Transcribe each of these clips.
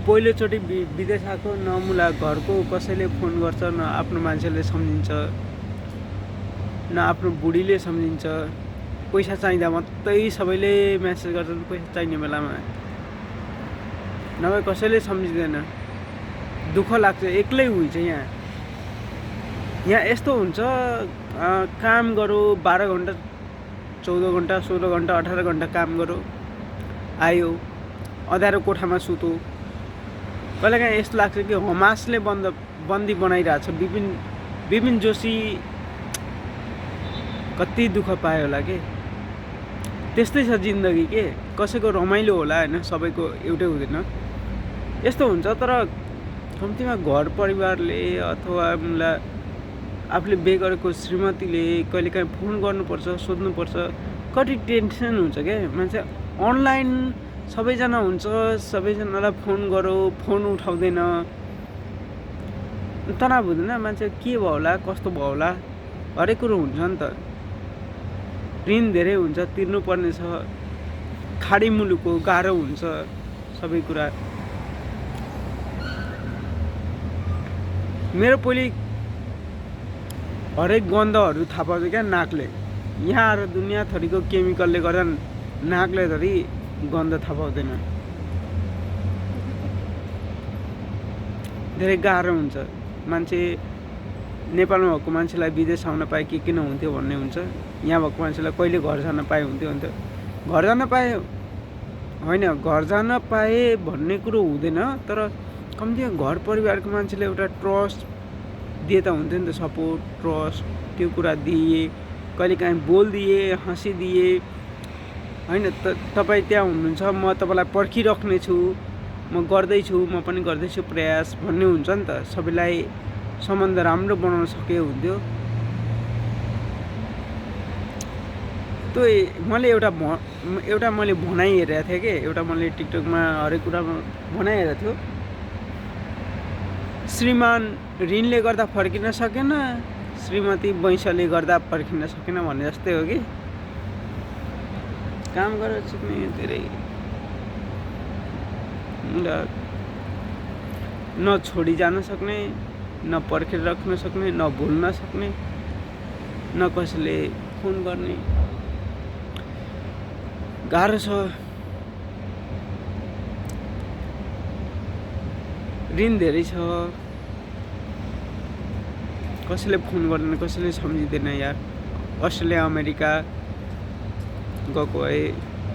पहिलोचोटि विदेश आएको नमुला घरको कसैले फोन गर्छ न आफ्नो मान्छेले सम्झिन्छ न आफ्नो बुढीले सम्झिन्छ। पैसा चाहिँदा मात्रै सबैले मेसेज गर्छन् पैसा चाहिने बेलामा, नभए कसैले सम्झिँदैन। दुःख लाग्छ, एक्लै हुन्छ। यहाँ यस्तो हुन्छ, काम गरो 12 घन्टा 14 घन्टा 16 घन्टा 18 घन्टा काम गरो, आयो अँध्यारो कोठामा सुतो। कहिलेकाहीँ यस्तो लाग्छ कि हमासले बन्दी बनाइरहेछ। विपिन जोशी कति दुःख पायो होला के। त्यस्तै छ जिन्दगी के। कसैको रमाइलो होला होइन, सबैको एउटै हुँदैन। यस्तो हुन्छ। तर कम्तीमा घर परिवारले अथवा आफूले बिहे गरेको श्रीमतीले कहिलेकाहीँ फोन गर्नुपर्छ, सोध्नुपर्छ। कति टेन्सन हुन्छ क्या। मान्छे अनलाइन सबैजना हुन्छ, सबैजनालाई फोन गरौँ, फोन उठाउँदैन, तनाव हुँदैन। मान्छे के भयो होला, कस्तो भयो होला, हरेक कुरो हुन्छ नि त। ऋण धेरै हुन्छ, तिर्नुपर्ने छ। खाडी मुलुक हो, गाह्रो हुन्छ सबै कुरा। मेरो पहिले हरेक गन्धहरू थाहा पाउँछ क्या नाकले। यहाँ आएर दुनियाँ थरीको केमिकलले गर्दा नाकले धरि गन्ध थाहा पाउँदैन। धेरै गाह्रो हुन्छ। मान्छे नेपालमा भएको मान्छेलाई विदेश आउन पाए के नहुन्थ्यो भन्ने हुन्छ। यहाँ भएको मान्छेलाई कहिले घर जान पाए हुन्थ्यो। घर जान पाए होइन, घर जान पाए भन्ने कुरो हुँदैन। तर कम्ती घर परिवारको मान्छेले एउटा ट्रस्ट दिए त हुन्थ्यो नि त। सपोर्ट, ट्रस्ट, त्यो कुरा दिए, कहिलेकाहीँ बोलिदिए, हाँसिदिए होइन। तपाईँ त्यहाँ हुनुहुन्छ, म तपाईँलाई पर्खिराख्नेछु, म गर्दैछु, म पनि गर्दैछु प्रयास भन्ने हुन्छ नि त। सबैलाई सम्बन्ध राम्रो बनाउन सके हुन्थ्यो। त्यो मैले एउटा मैले भनाइ हेरेको थिएँ कि, एउटा मैले टिकटकमा हरेक कुरामा भनाइ हेरेको थियो। श्रीमान ऋणले गर्दा फर्किन सकेन, श्रीमती वैंशले गर्दा फर्किन सकेन भन्ने जस्तै हो कि। काम गरेर सिक्ने धेरै न छोडी जान सक्ने, न पर्खेर राख्न सक्ने, न भुल्न सक्ने, न कसैले फोन गर्ने। गाह्रो छ। ऋण धेरै छ। कसैले फोन गर्दैन, कसैले सम्झिँदैन यार। अस्ट्रेलिया अमेरिका गएको भए,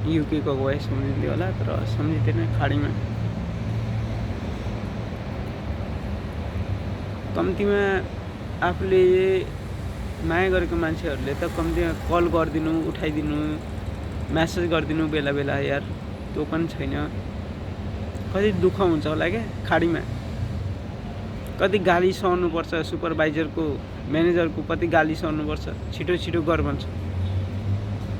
युके गएको भए सम्झिन्थ्यो होला, तर सम्झिँदैन। खाडीमा कम्तीमा आफूले माया गरेको मान्छेहरूले त कम्तीमा कल गरिदिनु, उठाइदिनु, म्यासेज गरिदिनु बेला बेला यार। त्यो पनि छैन। कति दुःख हुन्छ होला क्या खाडीमा। कति गाली सहनुपर्छ, सुपरभाइजरको, म्यानेजरको कति गाली सहनुपर्छ। छिटो छिटो गर भन्छ।